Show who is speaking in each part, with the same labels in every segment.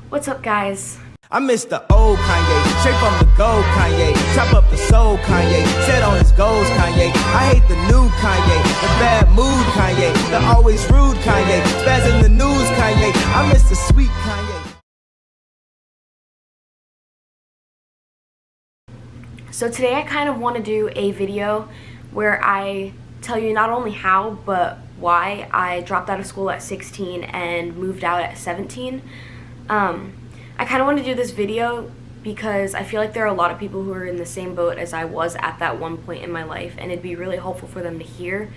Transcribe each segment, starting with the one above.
Speaker 1: What's up, guys?
Speaker 2: I miss the old Kanye, straight from the gold Kanye. Chop up the soul Kanye, set on his goals Kanye. I hate the new Kanye, the bad mood Kanye, the always rude Kanye, spaz in the news Kanye. I miss the sweet Kanye.
Speaker 1: So today I kind of want to do a video where I tell you not only how, but why I dropped out of school at 16 and moved out at 17. I kind of want to do this video because I feel like there are a lot of people who are in the same boat as I was at that one point in my life, and it'd be really helpful for them to hear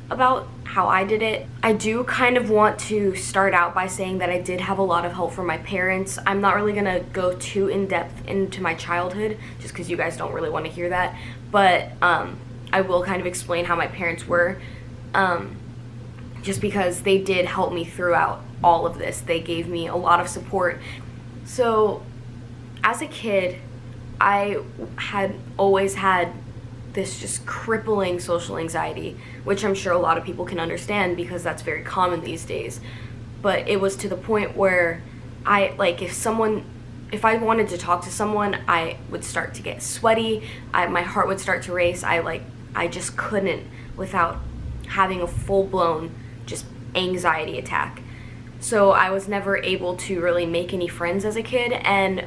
Speaker 1: about how I did it. I do kind of want to start out by saying that I did have a lot of help from my parents. I'm not really gonna go too in-depth into my childhood just because you guys don't really want to hear that, but I will kind of explain how my parents were, just because they did help me throughout all of this. They gave me a lot of support. So as a kid, I had always had this just crippling social anxiety, which I'm sure a lot of people can understand because that's very common these days. But it was to the point where if I wanted to talk to someone, I would start to get sweaty, my heart would start to race. I just couldn't without having a full-blown just anxiety attack. So I was never able to really make any friends as a kid, and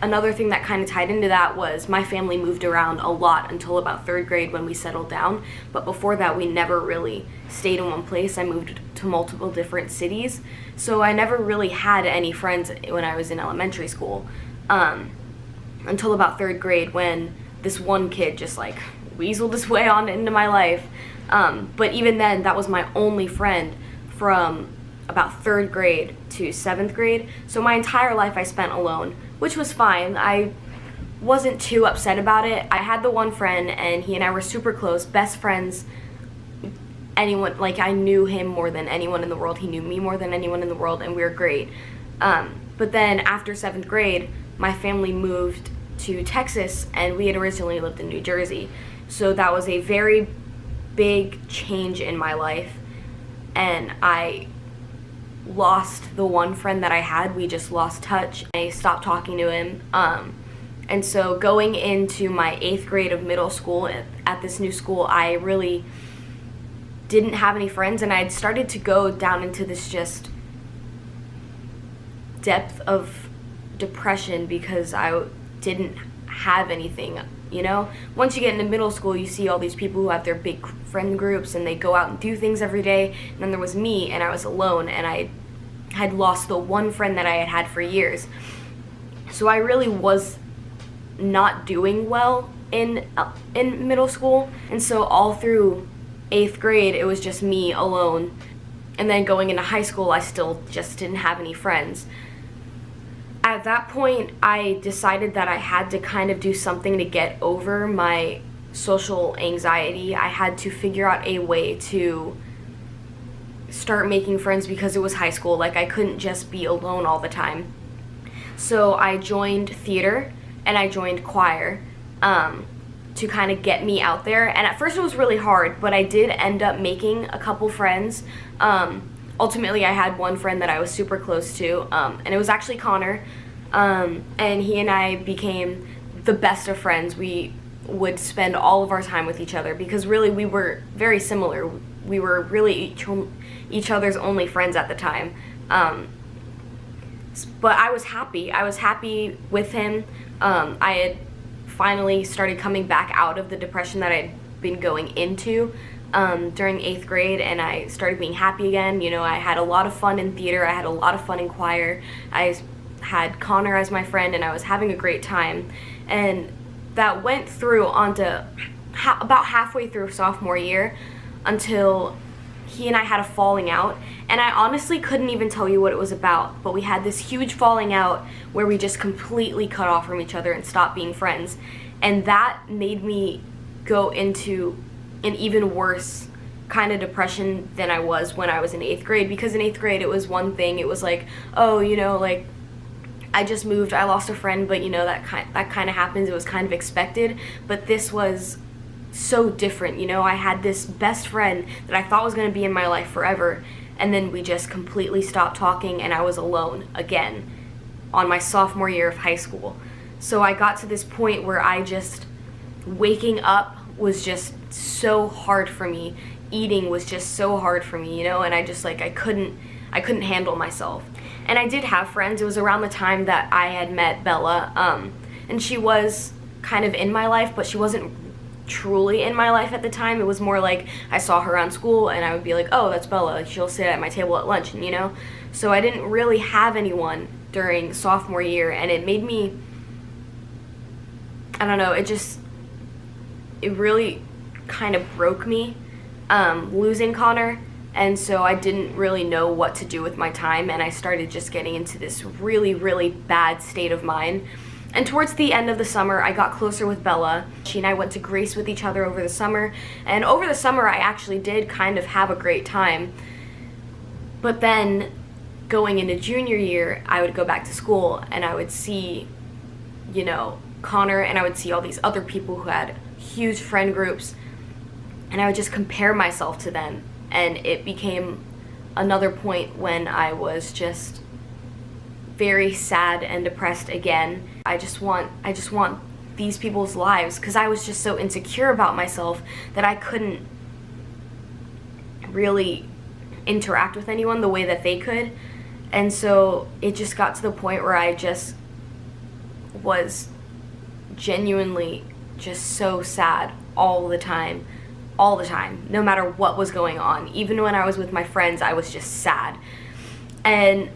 Speaker 1: another thing that kind of tied into that was my family moved around a lot until about 3rd grade when we settled down, but before that we never really stayed in one place. I moved to multiple different cities, so I never really had any friends when I was in elementary school, until about 3rd grade when this one kid just weaseled his way on into my life. But even then, that was my only friend from about 3rd grade to 7th grade. So my entire life I spent alone, which was fine. I wasn't too upset about it. I had the one friend, and he and I were super close, best friends. I knew him more than anyone in the world. He knew me more than anyone in the world, and we were great. But then after 7th grade, my family moved to Texas, and we had originally lived in New Jersey. So that was a very big change in my life, and I lost the one friend that I had. We just lost touch. I stopped talking to him. And so going into my 8th grade of middle school at this new school, I really didn't have any friends, and I'd started to go down into this just depth of depression because I didn't have anything. You know, once you get into middle school, you see all these people who have their big friend groups and they go out and do things every day. And then there was me, and I was alone, and I had lost the one friend that I had had for years. So I really was not doing well in middle school. And so all through 8th grade, it was just me alone. And then going into high school, I still just didn't have any friends. At that point, I decided that I had to kind of do something to get over my social anxiety. I had to figure out a way to start making friends because it was high school. I couldn't just be alone all the time. So I joined theater and I joined choir to kind of get me out there. And at first it was really hard, but I did end up making a couple friends. Ultimately, I had one friend that I was super close to, and it was actually Connor, and he and I became the best of friends. We would spend all of our time with each other because really we were very similar. We were really each other's only friends at the time. But I was happy. I was happy with him. I had finally started coming back out of the depression that I'd been going into during 8th grade, and I started being happy again. You know, I had a lot of fun in theater. I had a lot of fun in choir. I had Connor as my friend, and I was having a great time. And that went through onto about halfway through sophomore year until he and I had a falling out. And I honestly couldn't even tell you what it was about, but we had this huge falling out where we just completely cut off from each other and stopped being friends. And that made me go into an even worse kind of depression than I was when I was in 8th grade, because in 8th grade it was one thing. It was oh, I just moved, I lost a friend, but that kind of happens. It was kind of expected. But this was so different. I had this best friend that I thought was going to be in my life forever, and then we just completely stopped talking, and I was alone again. on my sophomore year of high school. So I got to this point where waking up was just so hard for me. Eating was just so hard for me, and I just I couldn't handle myself. And I did have friends. It was around the time that I had met Bella, and she was kind of in my life, but she wasn't truly in my life at the time. It was more like I saw her around school and I would be like, oh, that's Bella, she'll sit at my table at lunch, and so I didn't really have anyone during sophomore year, and it made me, I don't know, it really kind of broke me, losing Connor. And so I didn't really know what to do with my time, and I started just getting into this really, really bad state of mind. And towards the end of the summer, I got closer with Bella. She and I went to Greece with each other over the summer, and over the summer I actually did kind of have a great time. But then going into junior year, I would go back to school and I would see, Connor, and I would see all these other people who had huge friend groups, and I would just compare myself to them. And it became another point when I was just very sad and depressed again. I just want these people's lives, because I was just so insecure about myself that I couldn't really interact with anyone the way that they could. And so it just got to the point where I just was genuinely just so sad all the time, no matter what was going on. Even when I was with my friends, I was just sad. And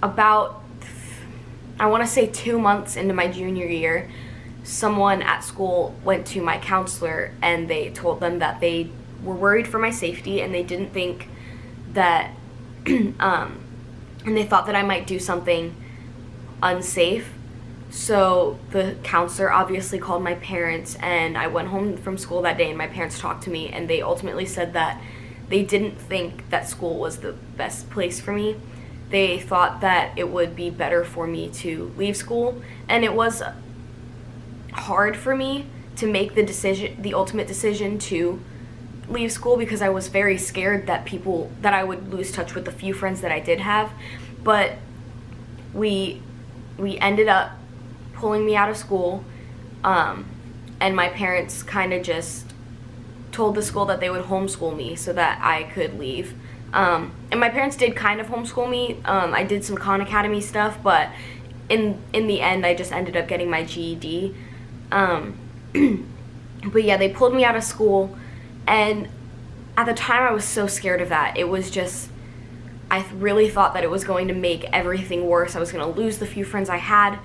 Speaker 1: about, I want to say 2 months into my junior year, someone at school went to my counselor and they told them that they were worried for my safety, and they didn't think that, and they thought that I might do something unsafe. So the counselor obviously called my parents, and I went home from school that day and my parents talked to me, and they ultimately said that they didn't think that school was the best place for me. They thought that it would be better for me to leave school, and it was hard for me to make the ultimate decision to leave school, because I was very scared that I would lose touch with the few friends that I did have. But we ended up pulling me out of school, and my parents kind of just told the school that they would homeschool me so that I could leave. And my parents did kind of homeschool me. I did some Khan Academy stuff, but in the end I just ended up getting my GED. But yeah, they pulled me out of school, and at the time I was so scared of that. It was just, I really thought that it was going to make everything worse. I was going to lose the few friends I had.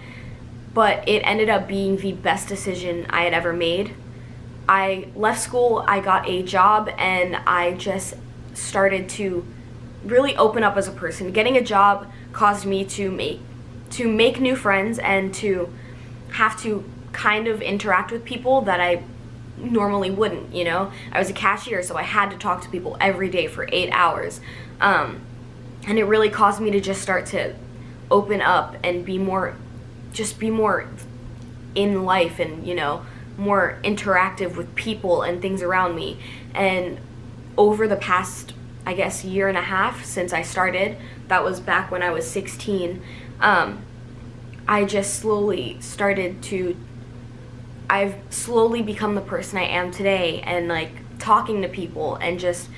Speaker 1: But it ended up being the best decision I had ever made. I left school, I got a job, and I just started to really open up as a person. Getting a job caused me to make new friends and to have to kind of interact with people that I normally wouldn't, I was a cashier, so I had to talk to people every day for 8 hours. And it really caused me to just start to open up and be more in life, and more interactive with people and things around me. And over the past, I guess, year and a half since I started, that was back when I was 16, I just I've slowly become the person I am today, and talking to people and just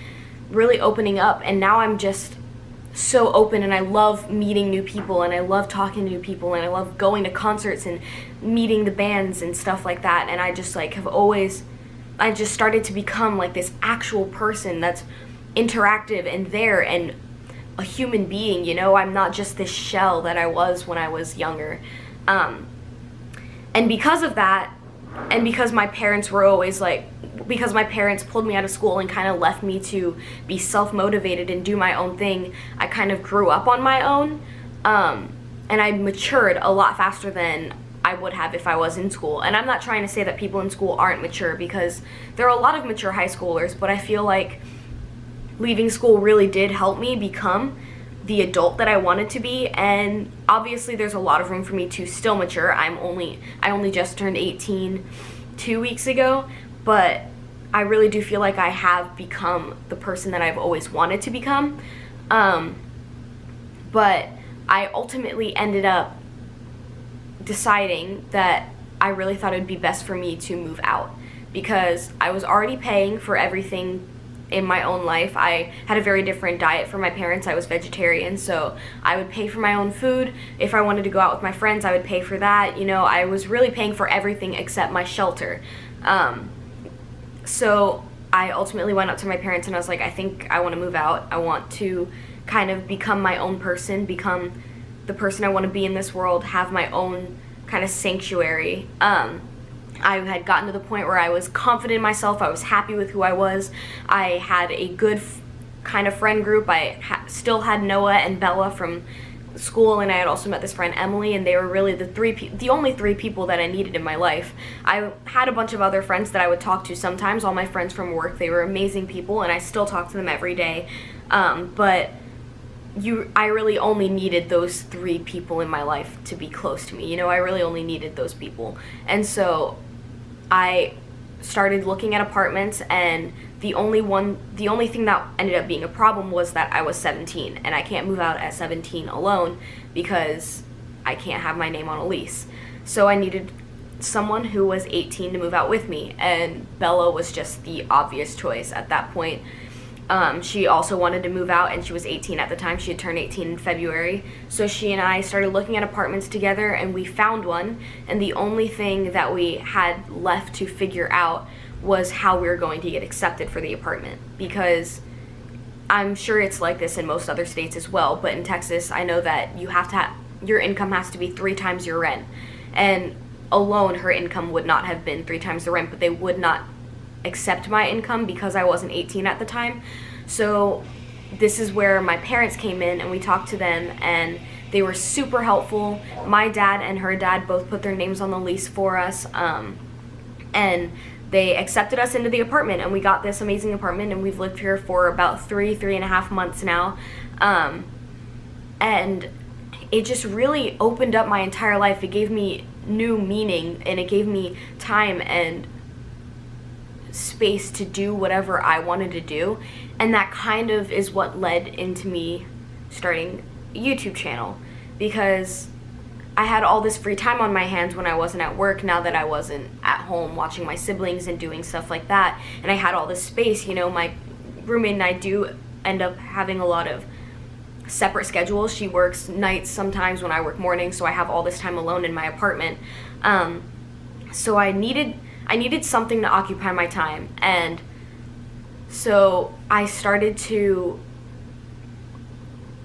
Speaker 1: really opening up. And now I'm just so open, and I love meeting new people, and I love talking to new people, and I love going to concerts and meeting the bands and stuff like that. And I just I just started to become this actual person that's interactive and there, and a human being, I'm not just this shell that I was when I was younger. And because of that, and because my parents were always because my parents pulled me out of school and kind of left me to be self-motivated and do my own thing, I kind of grew up on my own, and I matured a lot faster than I would have if I was in school. And I'm not trying to say that people in school aren't mature, because there are a lot of mature high schoolers, but I feel like leaving school really did help me become the adult that I wanted to be. And obviously there's a lot of room for me to still mature. I only just turned 18 2 weeks ago, but I really do feel like I have become the person that I've always wanted to become. But I ultimately ended up deciding that I really thought it would be best for me to move out, because I was already paying for everything in my own life. I had a very different diet from my parents. I was vegetarian, so I would pay for my own food. If I wanted to go out with my friends, I would pay for that. You know, I was really paying for everything except my shelter. So I ultimately went up to my parents and I was like, I think I want to move out. I want to kind of become my own person, become the person I want to be in this world, have my own kind of sanctuary. I had gotten to the point where I was confident in myself. I was happy with who I was. I had a good kind of friend group. I still had Noah and Bella from school, and I had also met this friend Emily, and they were really the only three people that I needed in my life. I had a bunch of other friends that I would talk to sometimes, all my friends from work. They were amazing people, and I still talk to them every day. But I really only needed those three people in my life to be close to me. You know, I really only needed those people. And so I started looking at apartments, and the only thing that ended up being a problem was that I was 17, and I can't move out at 17 alone because I can't have my name on a lease. So I needed someone who was 18 to move out with me, and Bella was just the obvious choice at that point. She also wanted to move out, and she was 18 at the time. She had turned 18 in February. So she and I started looking at apartments together, and we found one. And the only thing that we had left to figure out was how we were going to get accepted for the apartment. Because I'm sure it's like this in most other states as well, but in Texas, I know that you have to your income has to be 3 times your rent. And alone, her income would not have been 3 times the rent, but they would not accept my income because I wasn't 18 at the time. So this is where my parents came in, and we talked to them, and they were super helpful. My dad and her dad both put their names on the lease for us, and they accepted us into the apartment, and we got this amazing apartment, and we've lived here for about 3.5 months now. And it just really opened up my entire life. It gave me new meaning, and it gave me time and space to do whatever I wanted to do. And that kind of is what led into me starting a YouTube channel, because I had all this free time on my hands when I wasn't at work, now that I wasn't at home watching my siblings and doing stuff like that, and I had all this space. You know, my roommate and I do end up having a lot of separate schedules. She works nights sometimes when I work mornings, so I have all this time alone in my apartment. So I needed something to occupy my time, and so I started to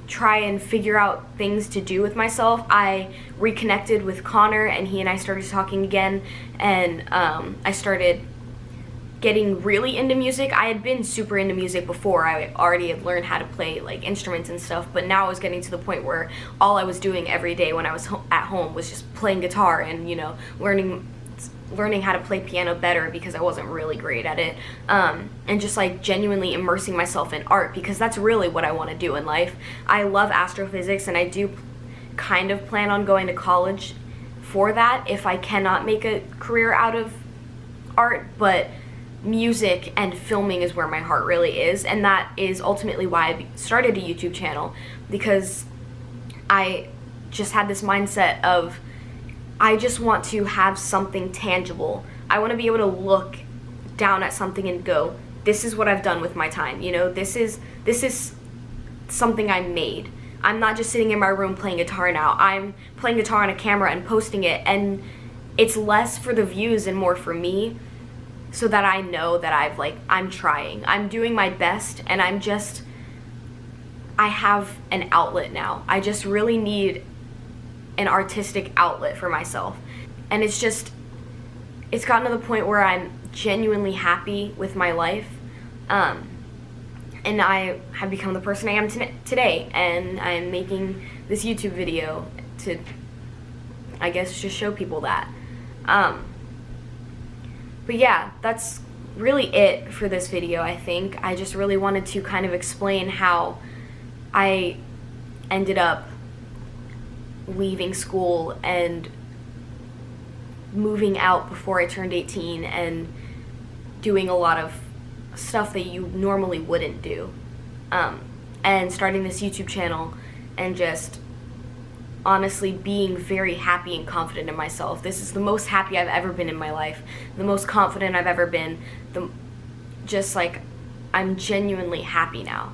Speaker 1: try and figure out things to do with myself. I reconnected with Connor, and he and I started talking again, and I started getting really into music. I had been super into music before. I already had learned how to play like instruments and stuff, but now I was getting to the point where all I was doing every day when I was at home was just playing guitar and, you know, learning how to play piano better because I wasn't really great at it, and just like genuinely immersing myself in art, because that's really what I want to do in life. I love astrophysics, and I do kind of plan on going to college for that if I cannot make a career out of art, but music and filming is where my heart really is, and that is ultimately why I started a YouTube channel, because I just had this mindset of I just want to have something tangible. I want to be able to look down at something and go, this is what I've done with my time. You know, this is something I made. I'm not just sitting in my room playing guitar now. I'm playing guitar on a camera and posting it, and it's less for the views and more for me, so that I know that I'm trying. I'm doing my best, and I have an outlet now. I just really need an artistic outlet for myself. And it's gotten to the point where I'm genuinely happy with my life. And I have become the person I am today. And I'm making this YouTube video to, I guess, just show people that. But yeah, that's really it for this video, I think. I just really wanted to kind of explain how I ended up leaving school and moving out before I turned 18 and doing a lot of stuff that you normally wouldn't do, and starting this YouTube channel and just honestly being very happy and confident in myself. This is the most happy I've ever been in my life, the most confident I've ever been, just like, I'm genuinely happy now.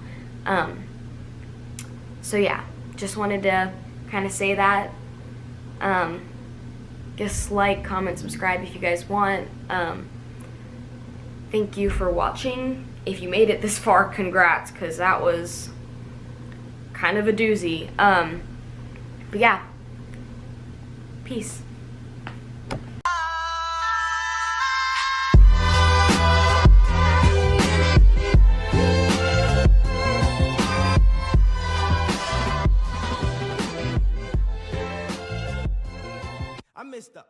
Speaker 1: So yeah, just wanted to kind of say that. Just like, comment, subscribe if you guys want. Thank you for watching. If you made it this far, congrats, because that was kind of a doozy. But yeah, peace.
Speaker 2: I missed the